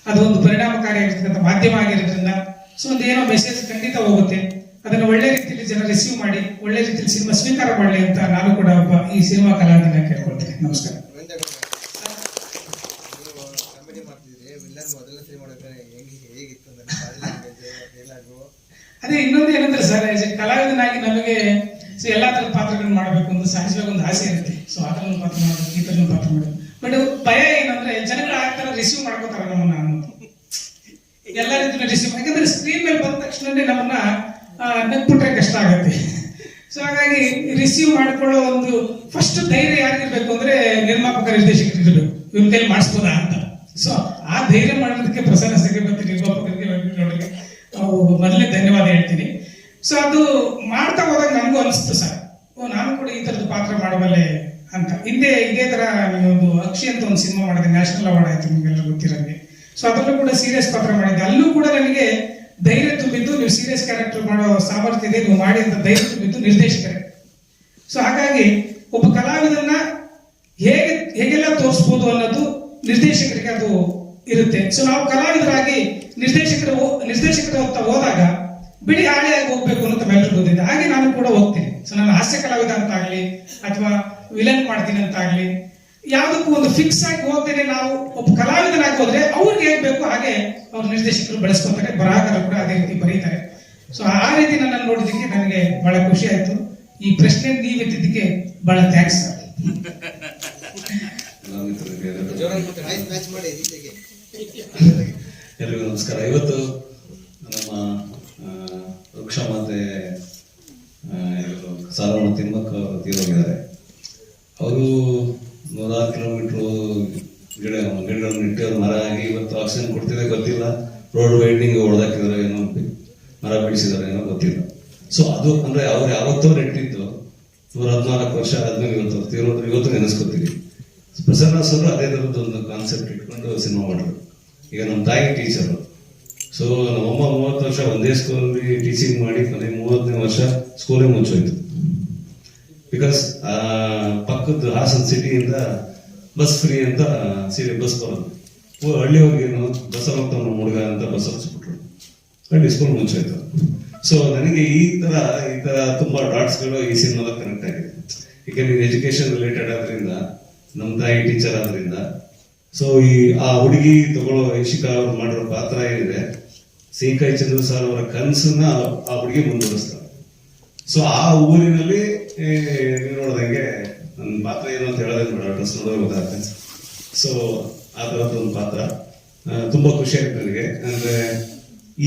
ಅದು ಒಂದು ಪರಿಣಾಮಕಾರಿಯಾಗಿರ್ತಕ್ಕಂಥ ಮಾಧ್ಯಮ ಆಗಿರೋದ್ರಿಂದ ಸೊ ಒಂದು ಏನೋ ಮೆಸೇಜ್ ಖಂಡಿತ ಹೋಗುತ್ತೆ. ಅದನ್ನು ಒಳ್ಳೆ ರೀತಿಯಲ್ಲಿ ಜನ ರಿಸೀವ್ ಮಾಡಿ ಒಳ್ಳೆ ರೀತಿಯಲ್ಲಿ ಸಿನಿಮಾ ಸ್ವೀಕಾರ ಮಾಡಲಿ ಅಂತ ನಾನು ಕೂಡ ಒಬ್ಬ ಈ ಸಿನಿಮಾ ಕಲಾವಿದನ ಕೇಳ್ಕೊಳ್ತೇನೆ. ನಮಸ್ಕಾರ. ಅದೇ ಇನ್ನೊಂದು ಏನಂದ್ರೆ ಸರ್, ಕಲಾವಿದನಾಗಿ ನಮಗೆ ಎಲ್ಲಾ ತರದ ಪಾತ್ರಗಳನ್ನ ಮಾಡಬೇಕು ಅಂತ ಸಹಜವಾಗಿ ಒಂದು ಆಸೆ ಇರುತ್ತೆ. ಸೊ ಆ ತರ ಒಂದು ಪಾತ್ರ ಮಾಡಬೇಕು, ಈ ತರ ಒಂದು ಪಾತ್ರ ಮಾಡಬೇಕು. ಬಟ್ ಭಯ ಏನಂದ್ರೆ ಜನಗಳು ಆ ತರ ರಿಸೀವ್ ಮಾಡ್ಕೋತಾರೆ ನಮ್ಮನ್ನ ಅನ್ನೋದು. ಎಲ್ಲ ರೀತಿಯ ರಿಸೀವ್, ಯಾಕಂದ್ರೆ ಸ್ಕ್ರೀನ್ ಮೇಲೆ ಬಂದ ತಕ್ಷಣ ನಮ್ಮನ್ನ ನಗ್ಬಿಟ್ರೆ ಕಷ್ಟ ಆಗುತ್ತೆ. ಸೊ ಹಾಗಾಗಿ ರಿಸೀವ್ ಮಾಡ್ಕೊಳ್ಳೋ ಒಂದು ಫಸ್ಟ್ ಧೈರ್ಯ ಯಾರಿಗಿರ್ಬೇಕು ಅಂದ್ರೆ ನಿರ್ಮಾಪಕ ನಿರ್ದೇಶಕರು ಇರಬೇಕು, ಇವ್ರ ಕೈಲಿ ಮಾಡಿಸ್ಬೋದಾ ಅಂತ. ಸೊ ಆ ಧೈರ್ಯ ಮಾಡೋದಕ್ಕೆ ಪ್ರಸನ್ನ ಸರಿಗೆ ಮತ್ತು ನಿರ್ಮಾಪಕರಿಗೆ ವೆಂಕಟಗೌಡರಿಗೆ ಮೊದಲೇ ಧನ್ಯವಾದ ಹೇಳ್ತೀನಿ. ಸೊ ಅದು ಮಾಡ್ತಾ ಹೋದಾಗ ನನಗೂ ಅನಿಸ್ತು ಸರ್, ನಾನು ಕೂಡ ಈ ತರದ ಪಾತ್ರ ಮಾಡಬಲ್ಲೆ ಅಂತ. ಹಿಂದೆ ಇದೇ ತರ ಒಂದು ಅಕ್ಷಿ ಅಂತ ಒಂದು ಸಿನಿಮಾ ಮಾಡಿದೆ, ನ್ಯಾಷನಲ್ ಅವಾರ್ಡ್ ಆಯ್ತು ನಿಮ್ಗೆಲ್ಲ ಗೊತ್ತಿರಂಗೆ. ಸೊ ಅದರಲ್ಲೂ ಕೂಡ ಸೀರಿಯಸ್ ಪಾತ್ರ ಮಾಡಿದ್ದೆ. ಅಲ್ಲೂ ಕೂಡ ನನಗೆ ಧೈರ್ಯ ತುಂಬಿದ್ದು, ನೀವು ಸೀರಿಯಸ್ ಕ್ಯಾರೆಕ್ಟರ್ ಮಾಡೋ ಸಾಮರ್ಥ್ಯ ಇದೆ, ನೀವು ಮಾಡಿ ಅಂತ ಧೈರ್ಯ ತುಂಬಿದ್ದು ನಿರ್ದೇಶಕರೇ. ಸೊ ಹಾಗಾಗಿ ಒಬ್ಬ ಕಲಾವಿದನ್ನ ಹೇಗೆಲ್ಲ ತೋರಿಸ್ಬೋದು ಅನ್ನೋದು ನಿರ್ದೇಶಕರಿಗೆ ಅದು ಇರುತ್ತೆ. ಸೊ ನಾವು ಕಲಾವಿದರಾಗಿ ನಿರ್ದೇಶಕರ ಹೋಗ್ತಾ ಹೋದಾಗ ಬಿಡಿ ಹಾಳಿಯಾಗಿ ಹೋಗ್ಬೇಕು ಅಂತ ನಮ್ಮೆಲ್ಲರಿಗೂ ಗೊತ್ತಿದೆ. ಹಾಗೆ ನಾನು ಕೂಡ ಹೋಗ್ತೀನಿ. ಸೊ ನಾನು ಹಾಸ್ಯ ಕಲಾವಿದ ಅಂತ ಆಗ್ಲಿ ಅಥವಾ ವಿಲನ್ ಮಾಡ್ತೀನಿ ಅಂತ ಆಗ್ಲಿ, ಯಾವುದಕ್ಕೂ ಒಂದು ಫಿಕ್ಸ್ ಆಗಿ ಹೋಗ್ತೇನೆ. ನಾವು ಒಬ್ಬ ಕಲಾವಿದನಾಗಿ ಹೋದ್ರೆ ಅವ್ರಿಗೆ ಹೇಗ್ ಬೇಕು ಹಾಗೆ ಅವ್ರ ನಿರ್ದೇಶಕರು ಬೆಳೆಸ್ಕೊತಾರೆ, ಬರಹಗಾರರು ಕೂಡ ಅದೇ ರೀತಿ ಬರೀತಾರೆ. ಸೊ ಆ ರೀತಿ ನನ್ನನ್ನು ನೋಡಿದ್ದಕ್ಕೆ ನನಗೆ ಬಹಳ ಖುಷಿ ಆಯ್ತು. ಈ ಪ್ರಶ್ನೆ ನೀವು ಎತ್ತಿದ್ದಕ್ಕೆ ಬಹಳ ಥ್ಯಾಂಕ್ಸ್. ಎಲ್ರಿಗೂ ನಮಸ್ಕಾರ. ಇವತ್ತು ನಮ್ಮ ವೃಕ್ಷ ಮಾತೆ ಸಾಲವನ್ನ ತಿಮ್ಮಕ್ಕ ಅವರು ತೀರೋಗಿದ್ದಾರೆ. ಅವರು 106 ಕಿಲೋಮೀಟರ್ ಗಿಡಗಳನ್ನು ಇಟ್ಟು ಮರ ಆಗಿ ಇವತ್ತು ಆಕ್ಸಿಜನ್ ಕೊಡ್ತಿದೆ ಗೊತ್ತಿಲ್ಲ, ರೋಡ್ ವೈಡ್ನಿಂಗ್ ಹೊಡೆದಾಕಿದಾರೆ ಏನೋ, ಮರ ಬೆಳೆಸಿದಾರೆ ಏನೋ ಗೊತ್ತಿಲ್ಲ. ಸೊ ಅದು ಅಂದ್ರೆ ಅವ್ರು ಯಾವತ್ತೋ ನೆಟ್ಟಿದ್ದು 114 ವರ್ಷ ಆದ್ಮೇಲೆ ಇವತ್ತು ತೀರೋದ್ರು. ಇವತ್ತು ನೆನೆಸ್ಕೊತೀವಿ. ಪ್ರಸನ್ನ ಸರ್ ಅದೇ ಥರದ್ದು ಒಂದು ಕಾನ್ಸೆಪ್ಟ್ ಇಟ್ಕೊಂಡು ಸಿನಿಮಾ ಮಾಡಿದ್ರು. ಈಗ ನಮ್ಮ ತಾಯಿ ಟೀಚರು. ಸೊ ನಮ್ಮಮ್ಮ 30 ವರ್ಷ ಒಂದೇ ಸ್ಕೂಲಲ್ಲಿ ಟೀಚಿಂಗ್ ಮಾಡಿ ಕೊನೆ 30ನೇ ವರ್ಷ ಸ್ಕೂಲೇ ಮುಚ್ಚೋಯ್ತು. ಬಿಕಾಸ್ ಪಕ್ಕದ ಹಾಸನ ಸಿಟಿಯಿಂದ ಬಸ್ ಫ್ರೀ ಅಂತ ಬಸ್ ಬರೋದು. ಹಳ್ಳಿಯವ್ರಿಗೇನು ಬಸ್ಸಲ್ಲಿ ಹೋಗ್ತಾವ ನಮ್ಮ ಹುಡುಗ ಅಂತ ಬಸ್ ಹಚ್ಬಿಟ್ರು, ಹಳ್ಳಿ ಸ್ಕೂಲ್ ಮುಚ್ಚೋಯ್ತು. ಸೊ ನನಗೆ ಈ ತರ ತುಂಬಾ ಡಾಟ್ಸ್ಗಳು ಈ ಸಿನಿಮಾದ ಕನೆಕ್ಟ್ ಆಗಿದೆ. ಯಾಕಂದ್ರೆ ಎಜುಕೇಶನ್ ರಿಲೇಟೆಡ್ ಆದ್ರಿಂದ, ನಮ್ಮ ತಾಯಿ ಟೀಚರ್ ಆದ್ರಿಂದ. ಸೊ ಆ ಹುಡುಗಿ ತಗೊಳ್ಳೋ ಯಶಿಕಾ ಅವ್ರು ಮಾಡಿರೋ ಪಾತ್ರ ಏನಿದೆ, ಸೀಕಾಯಿ ಚಂದ್ರ ಸರ್ ಅವರ ಕನಸನ್ನ ಆ ಹುಡುಗಿ ಮುಂದುವರಿಸ್ತಾರೆ. ಸೊ ಆ ಊರಿನಲ್ಲಿ ನೋಡ್ದಂಗೆ ನನ್ನ ಪಾತ್ರ ಏನು ಅಂತ ಹೇಳೋದೇ ಬೇಡ, ಡ್ರೆಸ್ ನೋಡೋದು ಗೊತ್ತಾಗುತ್ತೆ. ಸೊ ಆ ತರದೊಂದು ಪಾತ್ರ ತುಂಬಾ ಖುಷಿ ಆಗುತ್ತೆ ನನಗೆ. ಅಂದ್ರೆ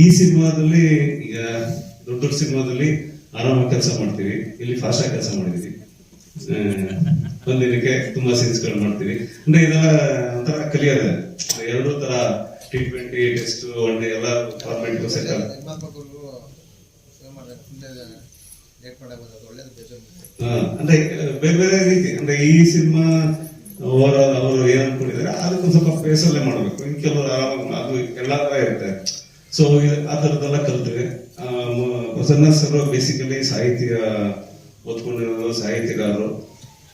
ಈ ಸಿನಿಮಾದಲ್ಲಿ ಈಗ ದೊಡ್ಡ ಸಿನಿಮಾದಲ್ಲಿ ಆರಾಮಾಗಿ ಕೆಲಸ ಮಾಡ್ತೀವಿ, ಇಲ್ಲಿ ಫಾಸ್ಟ್ ಆಗಿ ಕೆಲಸ ಮಾಡಿದೀವಿ. ಒಂದಿನಕ್ಕೆ ತುಂಬಾ ಸೀನ್ಸ್ಗಳು ಮಾಡ್ತೀವಿ. ಅಂದ್ರೆ ಇದೆಲ್ಲ ಒಂಥರ ಕಲಿಯೋದೆ, ಎರಡೂ ತರ T20 ಟೆಸ್ಟ್ ಒನ್ ಡೇ ಎಲ್ಲ ಫಾರ್ಮೆಟ್ ಸೆಟ್ ಆಗುತ್ತೆ. ಅಂದ್ರೆ ಬೇರೆ ಬೇರೆ ರೀತಿ, ಅಂದ್ರೆ ಈ ಸಿನಿಮಾ ಅವರು ಏನ್ ಅನ್ಕೊಂಡಿದ್ದಾರೆ ಅದಕ್ಕೊಂದು ಸ್ವಲ್ಪ ಫೇಸಲ್ಲೇ ಮಾಡ್ಬೇಕು. ಇನ್ ಕೆಲವರು ಆರಾಮಾಗಿ ಅದು ಎಲ್ಲಾ ತರ ಇರುತ್ತೆ. ಸೊ ಆ ತರದೆಲ್ಲ ಕಲ್ತಿವೆ. ಪ್ರಸನ್ನ ಸರ್ ಬೇಸಿಕಲಿ ಸಾಹಿತ್ಯ ಓದ್ಕೊಂಡಿರೋರು, ಸಾಹಿತ್ಯಗಾರರು.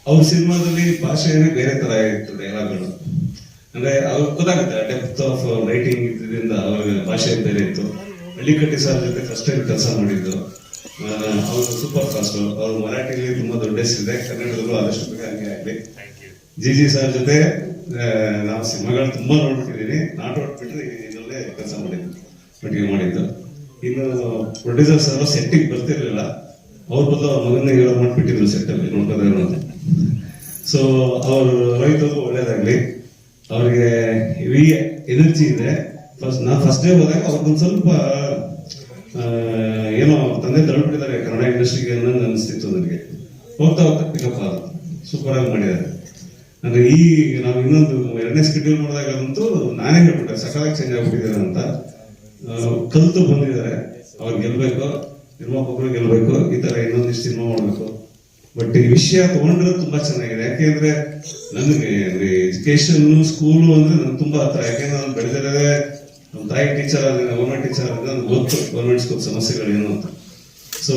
ಅವ್ರ ಸಿನಿಮಾದಲ್ಲಿ ಭಾಷೆನೇ ಬೇರೆ ತರ ಇತ್ತು, ಡೈಲಾಗ್ಗಳು. ಅಂದ್ರೆ ಅವ್ರಿಗೆ ಗೊತ್ತಾಗುತ್ತೆ ಡೆಪ್ತ್ ಆಫ್ ರೈಟಿಂಗ್ ಇದರಿಂದ ಅವ್ರ ಭಾಷೆ ಬೇರೆ ಇತ್ತು. ಹಳ್ಳಿಕಟ್ಟಿ ಸರ್ ಜೊತೆ ಫಸ್ಟ್ ಟೈಮ್ ಕೆಲಸ ಮಾಡಿದ್ದು. ಅವರು ಸೂಪರ್ ಫಾಸ್ಟ್. ಅವ್ರು ಮರಾಠಿಯಲ್ಲಿ ತುಂಬಾ ದೊಡ್ಡ ಹೆಸರಿದೆ, ಕನ್ನಡದಲ್ಲೂ ಆದಷ್ಟು ಬೇಗ ಹಂಗೆ ಆಗ್ಲಿ. ಜಿ ಸರ್ ಜೊತೆ ನಾವು ಸಿನಿಮಾಗಳು ತುಂಬಾ ನೋಡ್ತಿದ್ದೀನಿ, ನಾಟ್ ಹೊಟ್ಬಿಟ್ರೆ ಇದರಲ್ಲೇ ಕೆಲಸ ಮಾಡಿದ್ದು. ಇನ್ನು ಪ್ರೊಡ್ಯೂಸರ್ ಸರ್ ಸೆಟ್ಟಿಗೆ ಬರ್ತಿರ್ಲಿಲ್ಲ, ಅವ್ರ ಬದಲು ಅವ್ರ ಮಗನ ಹೀರೋ ಮಾಡ್ಬಿಟ್ಟಿದ್ರು ಸೆಟ್ ಅಲ್ಲಿ ನೋಡ್ಕೋದ್ರು ಅಂತ. ಸೊ ಅವ್ರು ರೈತರು ಒಳ್ಳೇದಾಗ್ಲಿ, ಅವ್ರಿಗೆ ಹೆವಿ ಎನರ್ಜಿ ಇದೆ. ಫಸ್ಟ್ ಡೇ ಹೋದಾಗ ಅವ್ರಿಗೊಂದು ಸ್ವಲ್ಪ ಏನೋ ತಂದೆ ತಳ್ಬಿಟ್ಟಿದ್ದಾರೆ ಕನ್ನಡ ಇಂಡಸ್ಟ್ರಿಗೆ ಅನ್ನೋದು ಅನಿಸ್ತಿತ್ತು ನನಗೆ. ಹೋಗ್ತಾ ಪಿಕಪ್ ಆದ್ರು, ಸೂಪರ್ ಆಗಿ ಮಾಡಿದ್ದಾರೆ. ಅಂದ್ರೆ ನಾವು ಇನ್ನೊಂದು 2ನೇ ಸ್ಕೆಡ್ಯೂಲ್ ಮಾಡಿದಾಗಂತೂ ನಾನೇ ಹೇಳ್ಬಿಟ್ಟೆ ಸಕಾಲಾಗಿ ಚೇಂಜ್ ಆಗ್ಬಿಟ್ಟಿದ್ದಾರೆ ಅಂತ. ಕಲ್ತು ಬಂದಿದ್ದಾರೆ, ಅವ್ರು ಗೆಲ್ಬೇಕು, ನಿರ್ಮಾಪಕರು ಗೆಲ್ಬೇಕು, ಈ ತರ ಇನ್ನೊಂದಿಷ್ಟು ಸಿನಿಮಾ ಮಾಡ್ಬೇಕು. ಬಟ್ ಈ ವಿಷಯ ತಗೊಂಡ್ರೆ ತುಂಬಾ ಚೆನ್ನಾಗಿದೆ. ಯಾಕೆಂದ್ರೆ ನನಗೆ ಎಜುಕೇಶನ್ ಸ್ಕೂಲು ಅಂದ್ರೆ ನನ್ಗೆ ತುಂಬಾ ಹತ್ರ. ಯಾಕೆಂದ್ರೆ ನಾನು ಬೆಳೆದಿರೋದೇ ನಮ್ಮ ತಾಯಿ ಟೀಚರ್ ಆದ್ರೆ, ಗೌರ್ಮೆಂಟ್ ಟೀಚರ್ ಆದ್ರೆ ನನಗೆ ಗೊತ್ತು ಗೌರ್ಮೆಂಟ್ ಸ್ಕೂಲ್ ಸಮಸ್ಯೆಗಳೇನು ಅಂತ. ಸೊ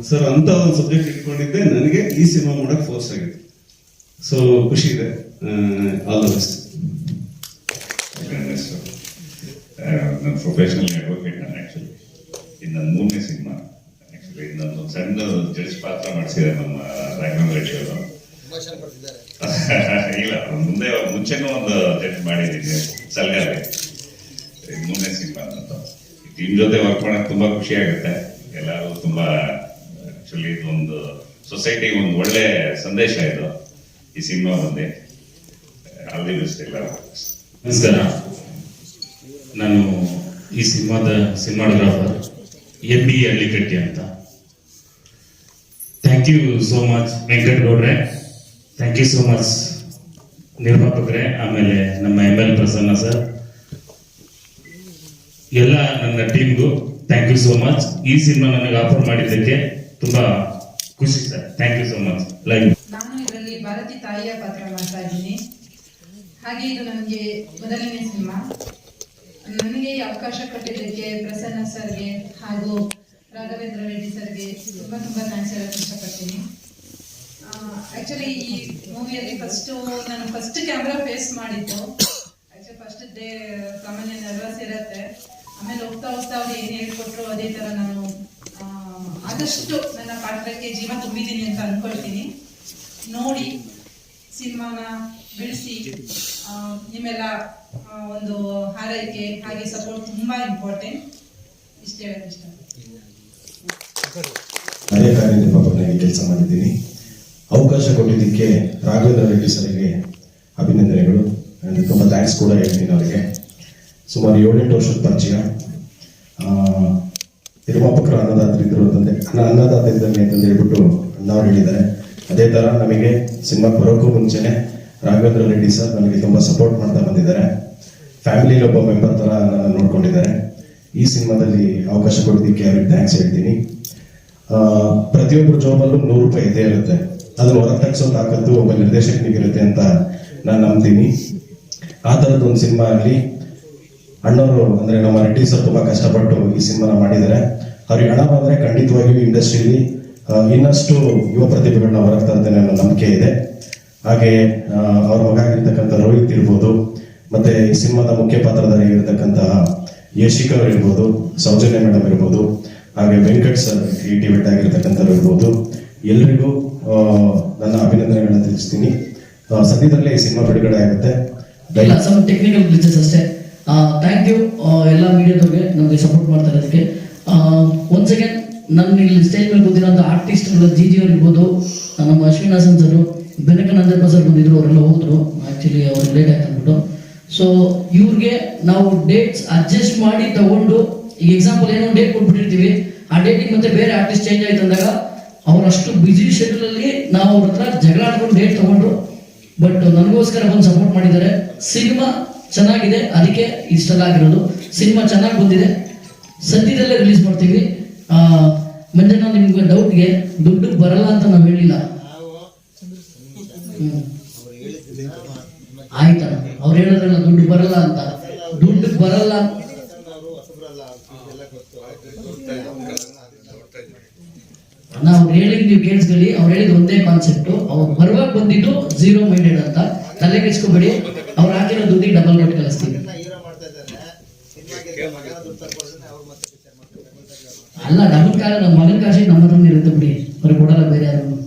ಸರ್ ಅಂತ ಒಂದು ಸಬ್ಜೆಕ್ಟ್ ಇಟ್ಕೊಂಡಿದ್ದೆ ನನಗೆ ಈ ಸಿನಿಮಾ ಮಾಡಕ್ ಫೋರ್ಸ್ ಆಗಿದೆ. ಸೊ ಖುಷಿ ಇದೆ. All the best. ನನ್ನ ಪ್ರೊಫೆಷನಲ್ ಅಡ್ವೊಕೇಟ್ ನಾನು ಆ್ಯಕ್ಚುಲಿ. ಇನ್ನು 3ನೇ ಸಿನಿಮಾ ಆ್ಯಕ್ಚುಲಿ ಇನ್ನೊಂದು ಸಣ್ಣ ಜಡ್ಜ್ ಪಾತ್ರ ಮಾಡಿಸಿದ್ದಾರೆ ನಮ್ಮ ರಾಘವೇಂದ್ರ ರೆಡ್ಡಿ ಅವರು. ಇಲ್ಲ, ಮುಂಚೆನೂ ಒಂದು ಜಡ್ಜ್ ಮಾಡಿದ್ದೀನಿ ಸಲ್ಗಾರೆ. 3ನೇ ಸಿನಿಮಾ ಅಂತ ಟೀಮ್ ಜೊತೆ ವರ್ಕ್ ಮಾಡೋಕೆ ತುಂಬಾ ಖುಷಿ ಆಗುತ್ತೆ. ಎಲ್ಲರೂ ತುಂಬಾ ಆಕ್ಚುಲಿ ಇದೊಂದು ಸೊಸೈಟಿಗೆ ಒಂದು ಒಳ್ಳೆ ಸಂದೇಶ ಇದು ಈ ಸಿನಿಮಾ ಬಂದೆ. ಆಲ್ ದಿ ಬೆಸ್ಟ್ ಎಲ್ಲ. ನಮಸ್ಕಾರ, ನಾನು ಈ ಸಿನಿಮಾಗ್ರಾಫರ್ MB ಹಳ್ಳಿಕಟ್ಟಿ ಅಂತ. Thank you so much Venkat ಗೌಡ್ರೆ, ಥ್ಯಾಂಕ್ ಯು ಸೋ ಮಚ್ ನಿರ್ಮಾಪಕರೇ, ಆಮೇಲೆ ನಮ್ಮ ML ಪ್ರಸನ್ನ ಸರ್, ಎಲ್ಲ ನನ್ನ ಟೀಮ್ಗೂ ಥ್ಯಾಂಕ್ ಯು ಸೋ ಮಚ್. ಈ ಸಿನಿಮಾ ನನಗೆ ಆಫರ್ ಮಾಡಿದ್ದಕ್ಕೆ ತುಂಬಾ ಖುಷಿ ಸರ್. Thank you so much. Live ನಾನು ಇದರಲ್ಲಿ ಭಾರತಿ ತಾಯಿಯ ಪಾತ್ರ ಮಾಡ್ತಾ ಇದ್ದೀನಿ. ಹಾಗೆ ಇದು ನನಗೆ ಮೊದಲನೇ ಸಿನಿಮಾ. ನನಗೆ ಈ ಅವಕಾಶ ಕೊಟ್ಟಿದ್ದಕ್ಕೆ ಪ್ರಸನ್ನ ಸರ್ಗೆ ಹಾಗೂ ರಾಘವೇಂದ್ರ ರೆಡ್ಡಿ ಸರ್ಗೆ ತುಂಬ ಥ್ಯಾಂಕ್ಸ್ ಹೇಳಕ್ಕೆ ಇಷ್ಟಪಡ್ತೀನಿ. ಆ್ಯಕ್ಚುಲಿ ಈ ಮೂವಿಯಲ್ಲಿ ನಾನು ಫಸ್ಟ್ ಕ್ಯಾಮ್ರಾ ಫೇಸ್ ಮಾಡಿದ್ದು. ಆ್ಯಕ್ಚುಲಿ ಫಸ್ಟ್ ಡೇ ಸಾಮಾನ್ಯ ನರ್ವಸ್ ಇರುತ್ತೆ, ಆಮೇಲೆ ಹೋಗ್ತಾ ಅವ್ರು ಏನು ಹೇಳ್ಕೊಟ್ರು ಅದೇ ಥರ ನಾನು ಆದಷ್ಟು ನನ್ನ ಪಾತ್ರಕ್ಕೆ ಜೀವ ತುಂಬಿದ್ದೀನಿ ಅಂತ ಅಂದ್ಕೊಳ್ತೀನಿ. ನೋಡಿ ಸಿನಿಮಾನ ಬಿಡಿಸಿ ನಿಮ್ಮೆಲ್ಲ ಒಂದು ಹಾರೈಕೆ ಹಾಗೆ ಸಪೋರ್ಟ್ ತುಂಬ ಇಂಪಾರ್ಟೆಂಟ್. ಇಷ್ಟೇ ಹೇಳೋದು ಇಷ್ಟ. ಅದೇ ಕಾರ್ಯನಿರ್ವಾಹಕನಾಗಿ ಕೆಲಸ ಮಾಡಿದ್ದೀನಿ. ಅವಕಾಶ ಕೊಟ್ಟಿದ್ದಕ್ಕೆ ರಾಘವೇಂದ್ರ ರೆಡ್ಡಿ ಸರ್ಗೆ ಅಭಿನಂದನೆಗಳು. ತುಂಬ ಥ್ಯಾಂಕ್ಸ್ ಕೂಡ ಹೇಳ್ತೀನಿ ಅವರಿಗೆ. ಸುಮಾರು 7-8 ವರ್ಷದ ಪರಿಚಯ. ನಿರ್ಮಾಪಕರು ಅನ್ನದಾತರಿದ್ದರು ಅಂತಂದೆ, ಅನ್ನದಾತರಿದ್ದಂಗೆ ಅಂತಂದು ಹೇಳ್ಬಿಟ್ಟು ಅಣ್ಣವ್ರು ಹೇಳಿದ್ದಾರೆ. ಅದೇ ಥರ ನಮಗೆ ಸಿನಿಮಾ ಬರೋಕ್ಕೂ ಮುಂಚೆನೆ ರಾಘವೇಂದ್ರ ರೆಡ್ಡಿ ಸರ್ ನಮಗೆ ತುಂಬ ಸಪೋರ್ಟ್ ಮಾಡ್ತಾ ಬಂದಿದ್ದಾರೆ. ಫ್ಯಾಮಿಲಿಲಿ ಒಬ್ಬ ಮೆಂಬರ್ ಥರ ನನ್ನ ನೋಡ್ಕೊಂಡಿದ್ದಾರೆ. ಈ ಸಿನಿಮಾದಲ್ಲಿ ಅವಕಾಶ ಕೊಡೋದಕ್ಕೆ ಅವ್ರಿಗೆ ಥ್ಯಾಂಕ್ಸ್ ಹೇಳ್ತೀನಿ. ಪ್ರತಿಯೊಬ್ಬರ ಜಾಬಲ್ಲೂ 100 ರೂಪಾಯಿ ಇದ್ದೇ ಇರುತ್ತೆ. ಅದನ್ನು ಹೊರ ತೆಗೆಸೋ ತಾಕತ್ತು ಒಬ್ಬ ನಿರ್ದೇಶಕನಿಗಿರುತ್ತೆ ಅಂತ ನಾನು ನಂಬ್ತೀನಿ. ಆ ಥರದ್ದು ಒಂದು ಸಿನಿಮಾ ಆಗಲಿ. ಅಣ್ಣವರು ಅಂದರೆ ನಮ್ಮ ರೆಡ್ಡಿ ಸರ್ ತುಂಬ ಕಷ್ಟಪಟ್ಟು ಈ ಸಿನಿಮಾನ ಮಾಡಿದ್ದಾರೆ. ಅವ್ರಿಗೆ ಹಣ ಬಂದರೆ ಖಂಡಿತವಾಗಿಯೂ ಇಂಡಸ್ಟ್ರಿಯಲ್ಲಿ ಇನ್ನಷ್ಟು ಯುವ ಪ್ರತಿಭೆಗಳನ್ನ ಹೊರಗೆ ತರ್ತೇನೆ ಅನ್ನೋ ನಂಬಿಕೆ ಇದೆ. ಹಾಗೆ ಅವ್ರ ಮಗ ಆಗಿರ್ತಕ್ಕಂಥ ರೋಹಿತ್ ಇರ್ಬೋದು, ಮತ್ತೆ ಈ ಸಿನಿಮಾದ ಮುಖ್ಯ ಪಾತ್ರಧಾರಿಯಾಗಿರ್ತಕ್ಕಂತಹ ಯಶಿಕಾ ಅವರು ಇರ್ಬೋದು, ಸೌಜನ್ಯ ಮೇಡಮ್ ಇರ್ಬೋದು, ಹಾಗೆ ವೆಂಕಟ್ ಸರ್ ಕ್ರಿಯೇಟಿವ್ ಆಗಿರ್ತಕ್ಕಂಥವ್ರು ಇರ್ಬೋದು, ಎಲ್ರಿಗೂ ನನ್ನ ಅಭಿನಂದನೆಗಳನ್ನ ತಿಳಿಸ್ತೀನಿ. ಸದ್ಯದಲ್ಲೇ ಈ ಸಿನಿಮಾ ಬಿಡುಗಡೆ ಆಗುತ್ತೆ. ಸಮ್ ಟೆಕ್ನಿಕಲ್ ಗ್ಲಿಚಸ್ ಅಷ್ಟೇ. ಥ್ಯಾಂಕ್ ಯು ಎಲ್ಲ ಮೀಡಿಯಾದವ್ರಿಗೆ ನಮಗೆ ಸಪೋರ್ಟ್ ಮಾಡ್ತಾ ಇರೋದಕ್ಕೆ. ಒನ್ಸ್ ಅಗೇನ್ ನನ್ನ ಇಲ್ಲಿ ಸ್ಟೇಜ್ ಮೇಲೆ ಕೂತಿರೋಂಥ ಆರ್ಟಿಸ್ಟ್ಗಳು ಜಿ ಅವ್ರು ಇರ್ಬೋದು, ನಮ್ಮ ಅಶ್ವಿನ್ ಹಾಸನ್ ಸರ್, ಬೆನಕನಂದಪ್ಪ ಸರ್ ಬಂದಿದ್ರು, ಅವರೆಲ್ಲ ಹೋದ್ರು. ಆ್ಯಕ್ಚುಲಿ ಅವ್ರಿಗೆ ಲೇಟ್ ಆಯ್ತು ಅಂದ್ಬಿಟ್ಟು. ಸೊ ಇವ್ರಿಗೆ ನಾವು ಡೇಟ್ಸ್ ಅಡ್ಜಸ್ಟ್ ಮಾಡಿ ತಗೊಂಡು, ಈಗ ಎಕ್ಸಾಂಪಲ್ ಏನೋ ಡೇಟ್ ಕೊಟ್ಬಿಟ್ಟಿರ್ತೀವಿ, ಆ ಡೇಟಿಗೆ ಮತ್ತೆ ಬೇರೆ ಆರ್ಟಿಸ್ಟ್ ಚೇಂಜ್ ಆಯ್ತು ಅಂದಾಗ ಅವರಷ್ಟು ಬ್ಯುಸಿ ಶೆಡ್ಯೂಲಲ್ಲಿ ನಾವು ಅವ್ರ ಹತ್ರ ಜಗಳ ಆಡ್ಕೊಂಡು ಡೇಟ್ ತಗೊಂಡ್ರು. ಬಟ್ ನನಗೋಸ್ಕರ ಬಂದು ಸಪೋರ್ಟ್ ಮಾಡಿದ್ದಾರೆ. ಸಿನಿಮಾ ಚೆನ್ನಾಗಿದೆ, ಅದಕ್ಕೆ ಇಷ್ಟೆಲ್ಲ ಆಗಿರೋದು. ಸಿನಿಮಾ ಚೆನ್ನಾಗಿ ಬಂದಿದೆ, ಸದ್ಯದಲ್ಲೇ ರಿಲೀಸ್ ಮಾಡ್ತೀವಿ. ಮಂಜಣ್ಣ, ನಿಮ್ಗೆ ಡೌಟ್ಗೆ ದುಡ್ಡು ಬರಲ್ಲ ಅಂತ ನಾವು ಹೇಳಿಲ್ಲ. ಆಯ್ತಾ, ಅವ್ರು ಹೇಳಿದ್ರಲ್ಲ ದುಡ್ಡು ಬರಲ್ಲ ಅಂತ. ದುಡ್ಡು ಬರಲ್ಲ ನಾವು ಹೇಳಿದ್ ನೀವು ಕೇಳಿಸ್ಕೊಳ್ಳಿ. ಅವ್ರು ಹೇಳಿದ್ ಒಂದೇ ಕಾನ್ಸೆಪ್ಟ್. ಅವ್ರು ಬರುವಾಗ ಬಂದಿದ್ದು 0 ಮೈಂಡೆಡ್ ಅಂತ, ತಲೆ ಕೆಚ್ಕೋಬೇಡಿ. ಅವ್ರು ಹಾಕಿರೋ ದುಡ್ಡಿಗೆ ಡಬಲ್ ಕೊಟ್ಟು ಕಳಿಸ್ತೀವಿ. ಅಲ್ಲ, ಡಬಲ್ ಕಾಲ ನಮ್ಮ ಮಗನ ಕಾಶಿ ನಮ್ಮ ಹತ್ರ ಇರುತ್ತೆ ಬಿಡಿ, ಅವ್ರಿಗೆ ಕೊಡಲ್ಲ ಬೇರೆ ಯಾರು.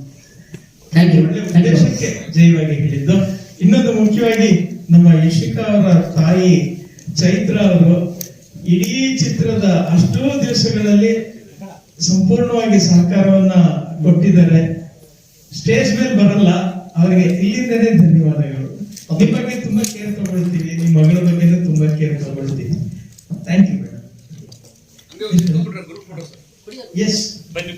Thank you. ಉದ್ದೇಶಕ್ಕೆ ಜೈವಾಗಿ ಹೇಳಿದ್ದು. ಇನ್ನೊಂದು ಮುಖ್ಯವಾಗಿ ನಮ್ಮ ಯಶಿಕಾ ಅವರ ತಾಯಿ ಚೈತ್ರ ಅವರು ಇಡೀ ಚಿತ್ರದ ಅಷ್ಟೂ ದಿವಸಗಳಲ್ಲಿ ಸಂಪೂರ್ಣವಾಗಿ ಸಹಕಾರವನ್ನ ಕೊಟ್ಟಿದ್ದಾರೆ. ಸ್ಟೇಜ್ ಮೇಲೆ ಬರಲ್ಲ, ಅವರಿಗೆ ಇಲ್ಲಿಂದನೇ ಧನ್ಯವಾದಗಳು. ನಿಮ್ಮ ಬಗ್ಗೆ ತುಂಬಾ ಕೇರ್ ತಗೊಳ್ತೀವಿ, ನಿಮ್ಮ ಮಗಳ ಬಗ್ಗೆ ತುಂಬಾ ಕೇರ್ ತಗೊಳ್ತೀವಿ. Thank you madam. ಎಸ್, ಬನ್ನಿ.